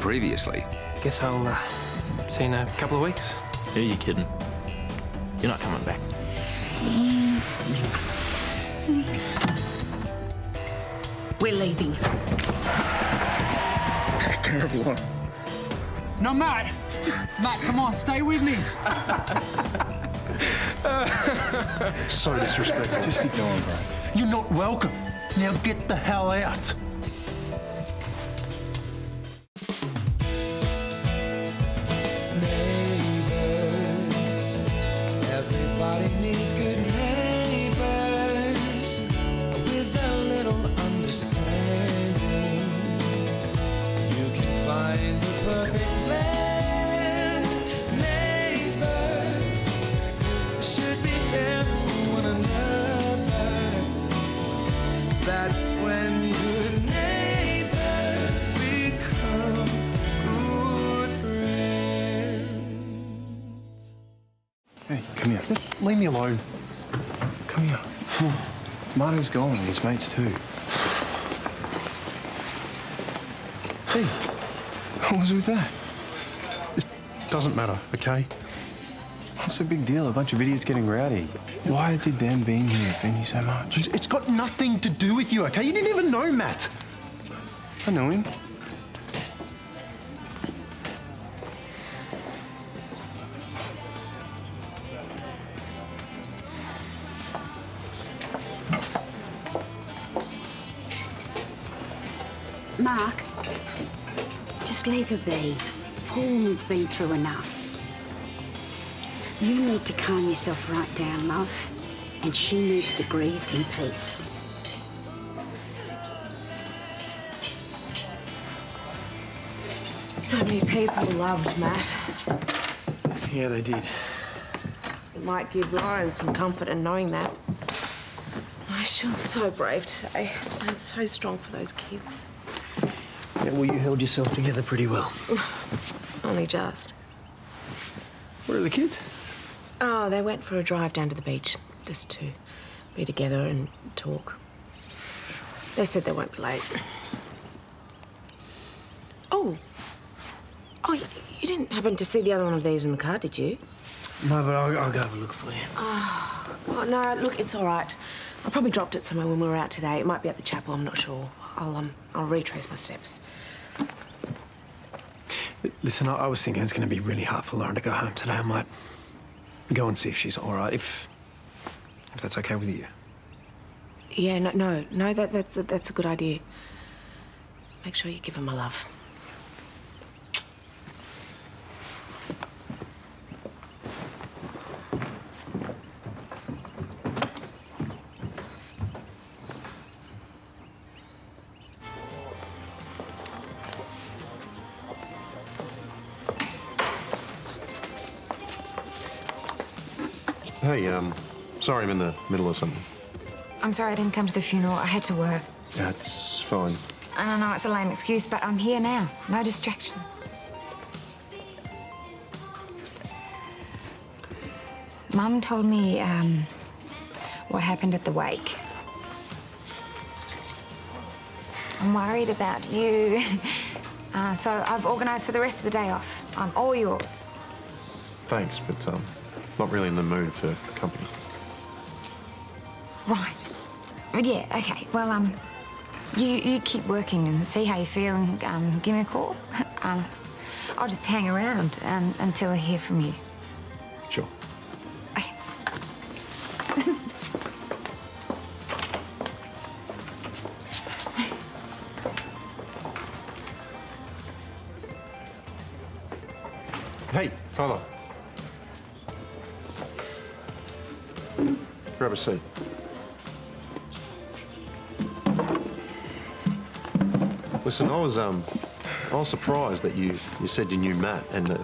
Previously. Guess I'll see you in a couple of weeks. Yeah, you're kidding. You're not coming back. We're leaving. Take care of one. No, Matt! Matt, come on, stay with me. So disrespectful. Just keep going, bro. You're not welcome. Now get the hell out. Everybody needs good neighbors with a little understanding. You can find the perfect blend. Neighbors should be there for one another. That's when good neighbors become good friends. Hey, come here. Just leave me alone. Come here. Dimato's gone and his mates too. Hey, what was with that? It doesn't matter, okay? What's the big deal? A bunch of idiots getting rowdy. Why did them being here offend you so much? It's got nothing to do with you, okay? You didn't even know Matt. I know him. Mark, just leave her be. Poor woman's been through enough. You need to calm yourself right down, love, and she needs to grieve in peace. So many people loved Matt. Yeah, they did. It might give Lauren some comfort in knowing that. Oh, she was so brave today. Staying so strong for those kids. Yeah, well, you held yourself together pretty well. Only just. Where are the kids? Oh, they went for a drive down to the beach, just to be together and talk. They said they won't be late. Oh, you didn't happen to see the other one of these in the car, did you? No, but I'll go have a look for you. Oh, no, look, it's all right. I probably dropped it somewhere when we were out today. It might be at the chapel, I'm not sure. I'll retrace my steps. Listen, I was thinking it's going to be really hard for Lauren to go home today. I might go and see if she's all right, if that's okay with you. Yeah, no, that's a good idea. Make sure you give her my love. Hey, sorry I'm in the middle of something. I'm sorry I didn't come to the funeral. I had to work. That's fine. I know it's a lame excuse, but I'm here now. No distractions. Mum told me, what happened at the wake. I'm worried about you. So I've organised for the rest of the day off. I'm all yours. Thanks, but not really in the mood for company. Right. But yeah, okay. Well, you keep working and see how you feel and give me a call. I'll just hang around until I hear from you. Sure. Okay. Hey, Tyler. Grab a seat. Listen, I was surprised that you said you knew Matt, and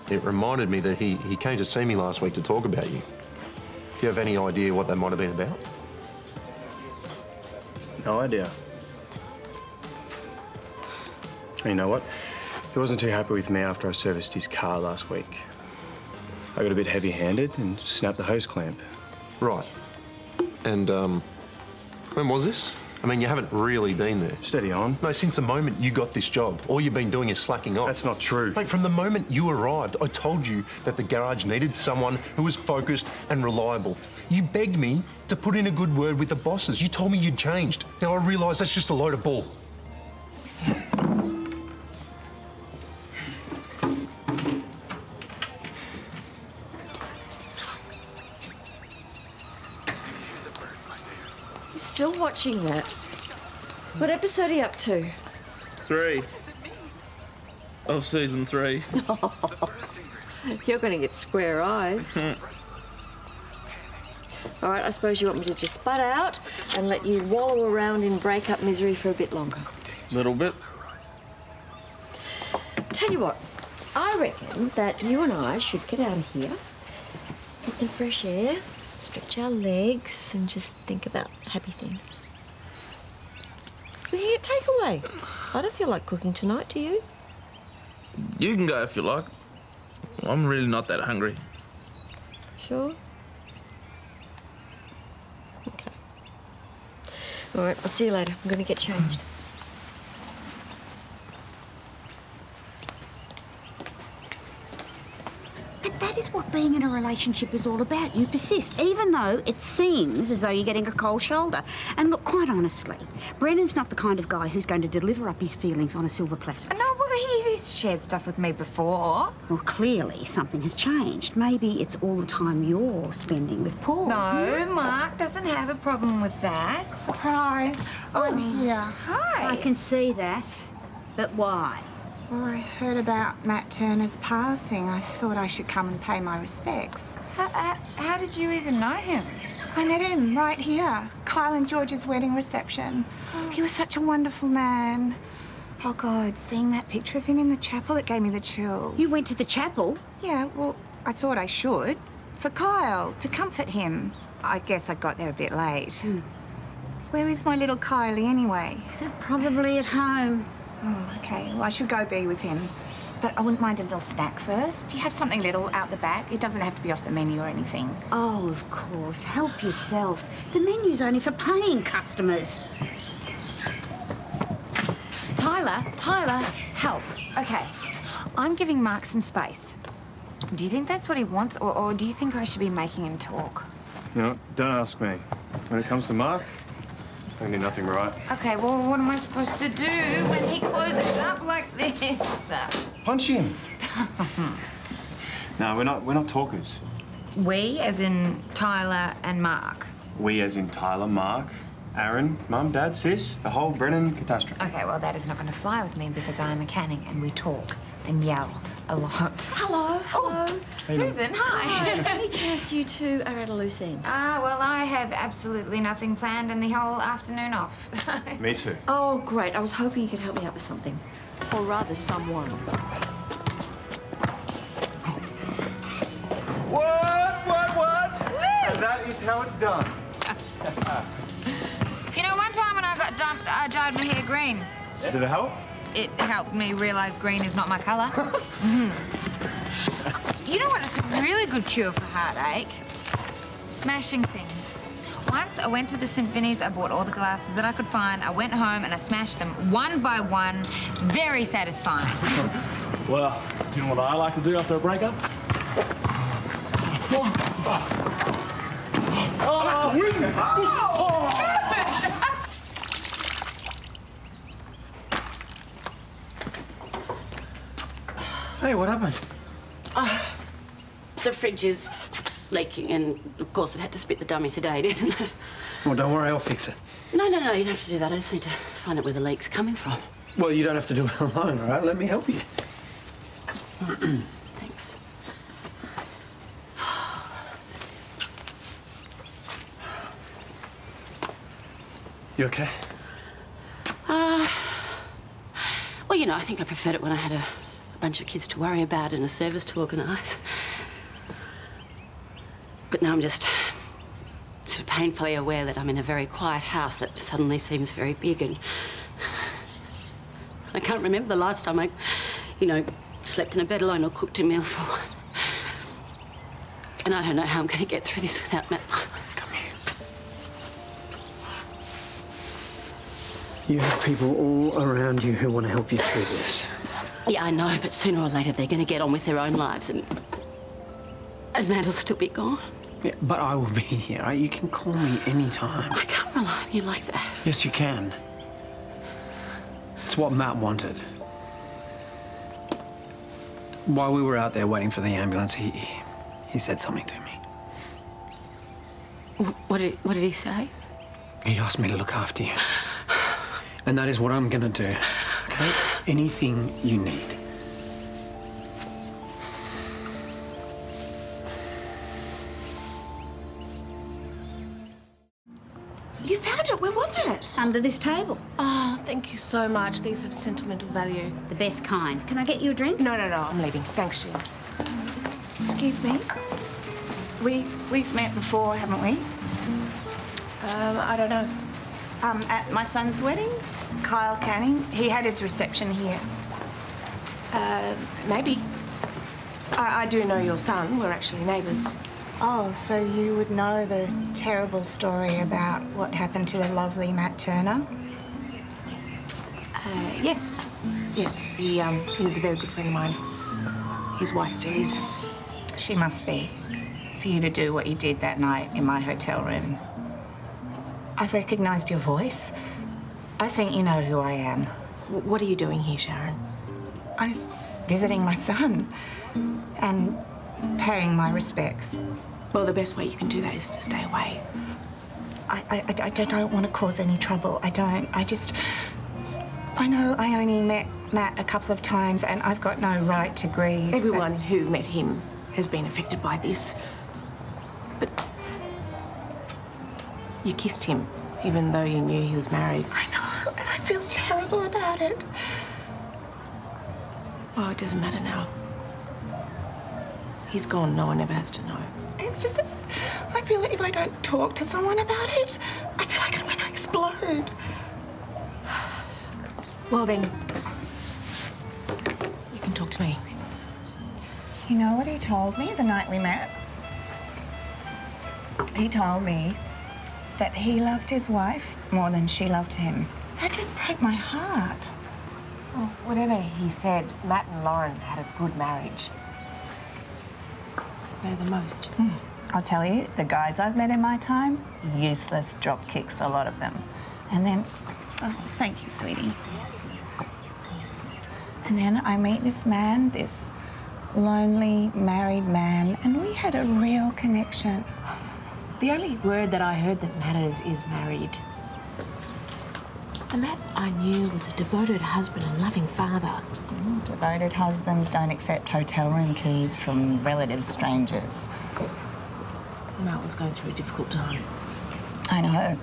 it reminded me that he came to see me last week to talk about you. Do you have any idea what that might have been about? No idea. You know what? He wasn't too happy with me after I serviced his car last week. I got a bit heavy-handed and snapped the hose clamp. Right. And when was this? I mean, you haven't really been there. Steady on. No, since the moment you got this job, all you've been doing is slacking off. That's not true. Mate, from the moment you arrived, I told you that the garage needed someone who was focused and reliable. You begged me to put in a good word with the bosses. You told me you'd changed. Now I realise that's just a load of bull. You're still watching that? What episode are you up to? 3 of season 3. You're going to get square eyes. All right, I suppose you want me to just butt out and let you wallow around in breakup misery for a bit longer. Little bit. Tell you what, I reckon that you and I should get out of here, get some fresh air, stretch our legs, and just think about happy things. We can get takeaway. I don't feel like cooking tonight, do you? You can go if you like. I'm really not that hungry. Sure? Okay. All right, I'll see you later. I'm going to get changed. But that is what being in a relationship is all about. You persist, even though it seems as though you're getting a cold shoulder. And look, quite honestly, Brennan's not the kind of guy who's going to deliver up his feelings on a silver platter. No, well, he's shared stuff with me before. Well, clearly something has changed. Maybe it's all the time you're spending with Paul. No, Mark doesn't have a problem with that. Surprise. I'm here. Hi. I can see that. But why? Well, I heard about Matt Turner's passing. I thought I should come and pay my respects. How did you even know him? I met him right here, Kyle and George's wedding reception. He was such a wonderful man. Oh, God, seeing that picture of him in the chapel, it gave me the chills. You went to the chapel? Yeah, well, I thought I should. For Kyle, to comfort him. I guess I got there a bit late. Where is my little Kylie anyway? Probably at home. Oh, okay. Well, I should go be with him. But I wouldn't mind a little snack first. Do you have something little out the back? It doesn't have to be off the menu or anything. Oh, of course. Help yourself. The menu's only for paying customers. Tyler, help. Okay, I'm giving Mark some space. Do you think that's what he wants, or do you think I should be making him talk? You know, don't ask me. When it comes to Mark, I do nothing right. Okay, well, what am I supposed to do when he closes up like this? Punch him. No, we're not talkers. We, as in Tyler and Mark. We as in Tyler, Mark, Aaron, Mum, Dad, Sis, the whole Brennan catastrophe. Okay, well, that is not going to fly with me because I am a canning and we talk and yell a lot. Hello. Oh, Susan, hi. Any chance you two are at a loose end? Well, I have absolutely nothing planned and the whole afternoon off. Me too. Oh, great. I was hoping you could help me out with something. Or rather, someone. What? And that is how it's done. You know, one time when I got dumped, I dyed my hair green. Did it help? It helped me realise green is not my colour. You know what? It's a really good cure for heartache. Smashing things. Once I went to the St. Vinny's, I bought all the glasses that I could find. I went home and I smashed them one by one. Very satisfying. Well, you know what I like to do after a breakup? Hey, what happened? The fridge is leaking, and of course it had to spit the dummy today, didn't it? Well, don't worry, I'll fix it. No, you don't have to do that. I just need to find out where the leak's coming from. Well, you don't have to do it alone, all right? Let me help you. Thanks. You okay? Well, you know, I think I preferred it when I had a bunch of kids to worry about and a service to organise. But now I'm just sort of painfully aware that I'm in a very quiet house that suddenly seems very big, and I can't remember the last time I, slept in a bed alone or cooked a meal for one. And I don't know how I'm going to get through this without Matt. Come here. You have people all around you who want to help you through this. Yeah, I know, but sooner or later they're going to get on with their own lives and Matt'll still be gone. Yeah, but I will be here. Right? You can call me anytime. I can't rely on you like that. Yes, you can. It's what Matt wanted. While we were out there waiting for the ambulance, he said something to me. What did he say? He asked me to look after you. And that is what I'm gonna do, okay? Anything you need. You found it. Where was it? Under this table. Oh, thank you so much. These have sentimental value. The best kind. Can I get you a drink? No, I'm leaving. Thanks, Sharon. Excuse me. We've met before, haven't we? I don't know. At my son's wedding, Kyle Canning. He had his reception here. Maybe. I do know your son. We're actually neighbours. Oh, so you would know the terrible story about what happened to the lovely Matt Turner? Yes. Yes, he was a very good friend of mine. His wife still is. She must be, for you to do what you did that night in my hotel room. I've recognised your voice. I think you know who I am. What are you doing here, Sharon? I was visiting my son and paying my respects. Well, the best way you can do that is to stay away. I don't want to cause any trouble. I don't. I know I only met Matt a couple of times and I've got no right to grieve. Everyone who met him has been affected by this. But you kissed him, even though you knew he was married. I know, and I feel terrible about it. Oh, it doesn't matter now. He's gone. No one ever has to know. It's just, I feel like if I don't talk to someone about it, I feel like I'm going to explode. Well, then, you can talk to me. You know what he told me the night we met? He told me that he loved his wife more than she loved him. That just broke my heart. Well, whatever he said, Matt and Lauren had a good marriage. They're the most. I'll tell you, the guys I've met in my time, useless drop kicks, a lot of them. And then, oh, thank you, sweetie. And then I meet this man, this lonely, married man, and we had a real connection. The only word that I heard that matters is married. The Matt I knew was a devoted husband and loving father. Devoted husbands don't accept hotel room keys from relative strangers. Matt was going through a difficult time. I know.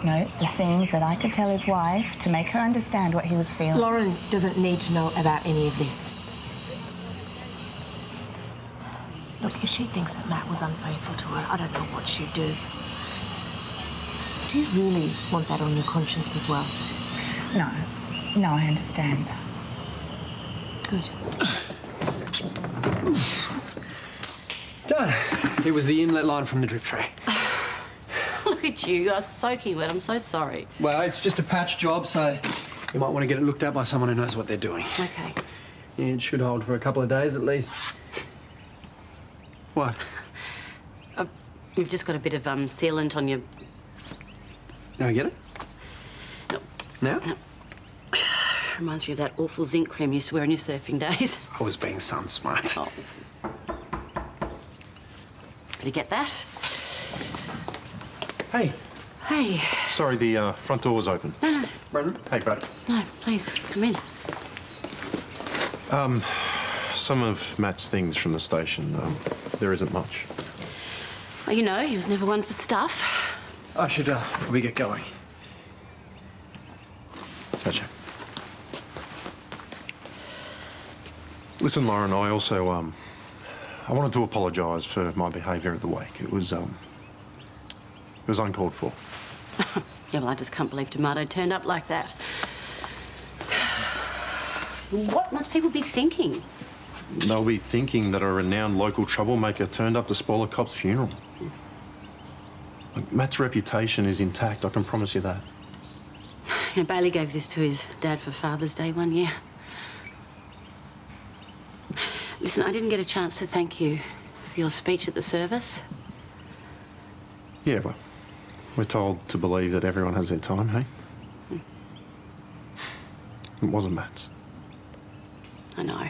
You know, the things that I could tell his wife to make her understand what he was feeling. Lauren doesn't need to know about any of this. Look, if she thinks that Matt was unfaithful to her, I don't know what she'd do. Do you really want that on your conscience as well? No. No, I understand. Good. Done. It was the inlet line from the drip tray. Look at you. You are soaking wet. I'm so sorry. Well, it's just a patch job, so you might want to get it looked at by someone who knows what they're doing. Okay. Yeah, it should hold for a couple of days at least. What? You've just got a bit of sealant on your... Now I get it? No. Now? No. Reminds me of that awful zinc cream you used to wear on your surfing days. I was being sun smart. Oh. Did you get that? Hey. Hey. Sorry, the front door was open. No. Brendan? Hey, Brad. No, please, come in. Some of Matt's things from the station, there isn't much. Well, you know, he was never one for stuff. I should probably get going. Gotcha. Listen, Lauren, I also, I wanted to apologise for my behaviour at the wake. It was uncalled for. Yeah, well, I just can't believe Dimato turned up like that. What must people be thinking? They'll be thinking that a renowned local troublemaker turned up to spoil a cop's funeral. Like, Matt's reputation is intact, I can promise you that. You know, Bailey gave this to his dad for Father's Day one year. Listen, I didn't get a chance to thank you for your speech at the service. Yeah, well, we're told to believe that everyone has their time, hey? It wasn't Matt's. I know.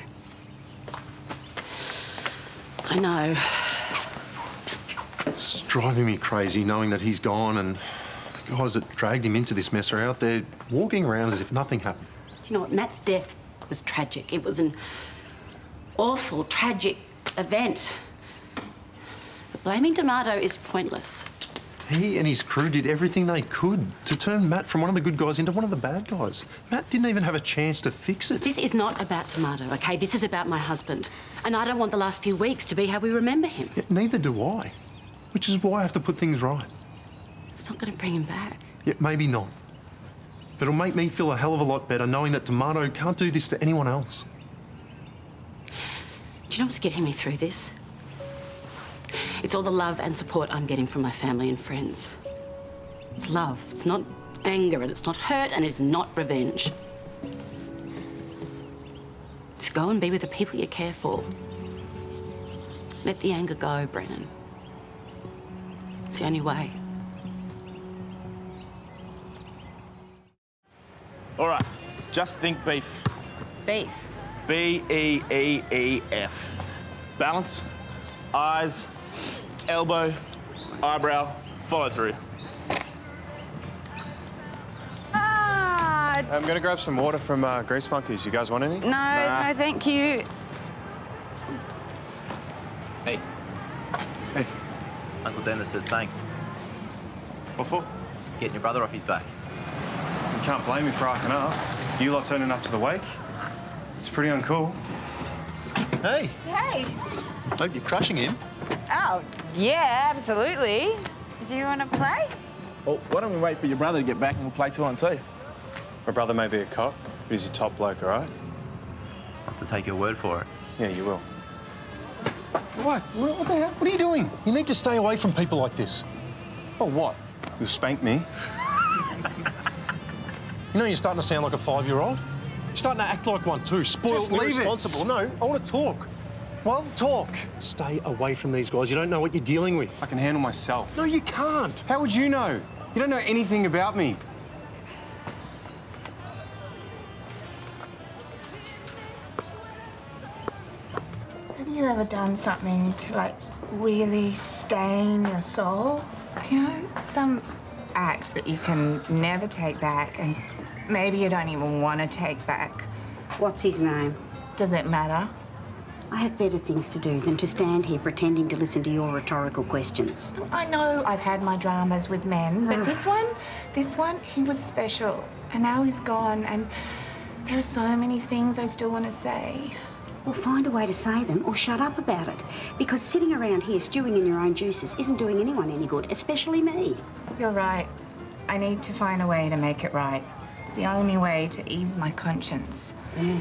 I know. It's driving me crazy knowing that he's gone and the guys that dragged him into this mess are out there walking around as if nothing happened. You know what? Matt's death was tragic. It was an awful, tragic event. But blaming Dimato is pointless. He and his crew did everything they could to turn Matt from one of the good guys into one of the bad guys. Matt didn't even have a chance to fix it. This is not about Dimato, OK? This is about my husband. And I don't want the last few weeks to be how we remember him. Yeah, neither do I. Which is why I have to put things right. It's not going to bring him back. Yeah, maybe not. But it'll make me feel a hell of a lot better knowing that Dimato can't do this to anyone else. Do you know what's getting me through this? It's all the love and support I'm getting from my family and friends. It's love. It's not anger, and it's not hurt, and it's not revenge. Just go and be with the people you care for. Let the anger go, Brennan. It's the only way. All right, just think beef. Beef. B-E-E-E-F. Balance, eyes, elbow, eyebrow, follow through. Ah, I'm going to grab some water from Grease Monkeys. You guys want any? no, no, thank you. Hey. Hey. Uncle Dennis says thanks. What for? Getting your brother off his back. You can't blame me for arcing up. You lot turning up to the wake. It's pretty uncool. Hey, Hey. Hope you're crushing him. Oh, yeah, absolutely. Do you want to play? Well, why don't we wait for your brother to get back and we'll play 2-on-2? My brother may be a cop, but he's a top bloke, all right? I'll have to take your word for it. Yeah, you will. what? What the hell? What are you doing? You need to stay away from people like this. Oh, what? You'll spank me? You know you're starting to sound like a 5-year-old? You're starting to act like one too. Spoiled, Just leave it. irresponsible. No, I want to talk. Well, talk. Stay away from these guys. You don't know what you're dealing with. I can handle myself. No, you can't. How would you know? You don't know anything about me. Have you ever done something to, like, really stain your soul? You know, some act that you can never take back and maybe you don't even want to take back. What's his name? Does it matter? I have better things to do than to stand here pretending to listen to your rhetorical questions. I know I've had my dramas with men, but this one, he was special. And now he's gone, and there are so many things I still want to say. Well, find a way to say them or shut up about it. Because sitting around here stewing in your own juices isn't doing anyone any good, especially me. You're right. I need to find a way to make it right. It's the only way to ease my conscience. Yeah.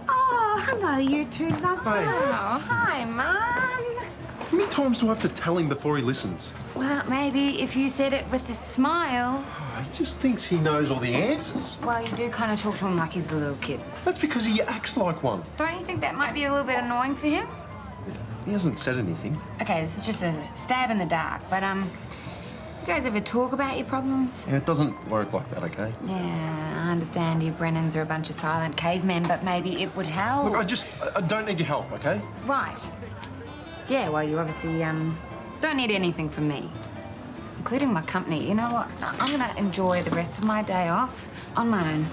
Oh, hello, you two lovely. Hey. Oh, hi, Mum. How many times do I have to tell him before he listens? Well, maybe if you said it with a smile. Oh, he just thinks he knows all the answers. Well, you do kind of talk to him like he's the little kid. That's because he acts like one. Don't you think that might be a little bit annoying for him? He hasn't said anything. Okay, this is just a stab in the dark, but, you guys ever talk about your problems? Yeah, it doesn't work like that, okay? Yeah, I understand you Brennans are a bunch of silent cavemen, but maybe it would help. Look, I don't need your help, okay? Right. Yeah, well, you obviously, don't need anything from me, including my company. You know what? I'm gonna enjoy the rest of my day off on my own.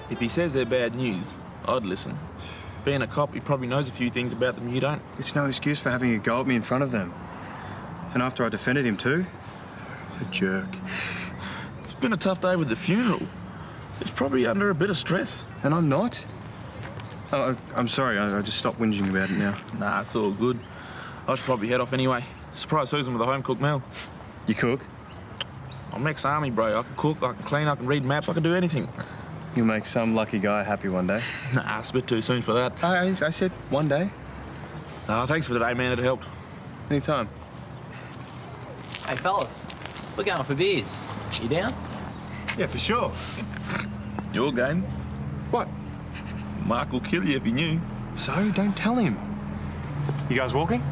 If he says they're bad news, I'd listen. Being a cop, he probably knows a few things about them you don't. It's no excuse for having a go at me in front of them. And after I defended him too. A jerk. It's been a tough day with the funeral. He's probably under a bit of stress. And I'm not. Oh, I'm sorry. I just stopped whinging about it now. Nah, it's all good. I should probably head off anyway. Surprise Susan with a home-cooked meal. You cook? I'm ex-army, bro. I can cook, I can clean, I can read maps, I can do anything. You'll make some lucky guy happy one day. Nah, it's a bit too soon for that. I said one day. Thanks for today, man. It helped. Anytime. Hey, fellas, we're going for beers. You down? Yeah, for sure. Your game. What? Mark will kill you if he knew. So, don't tell him. You guys walking?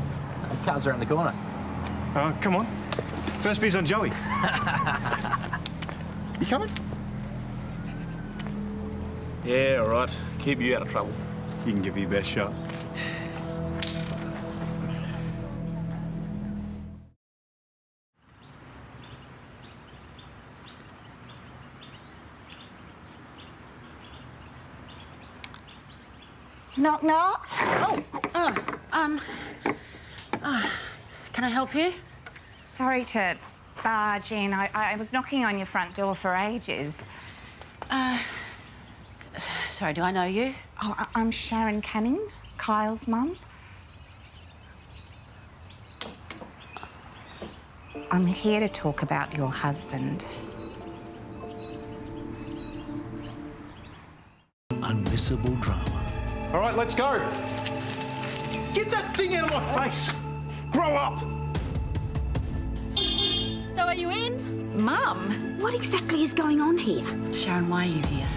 Car's around the corner. Come on. First beer's on Joey. You coming? Yeah, all right. Keep you out of trouble. You can give it your best shot. Knock, knock. Can I help you? Sorry to barge in. I was knocking on your front door for ages. Sorry, do I know you? Oh, I'm Sharon Canning, Kyle's mum. I'm here to talk about your husband. Unmissable drama. All right, let's go. Get that thing out of my face. Grow up. So are you in? Mum, what exactly is going on here? Sharon, why are you here?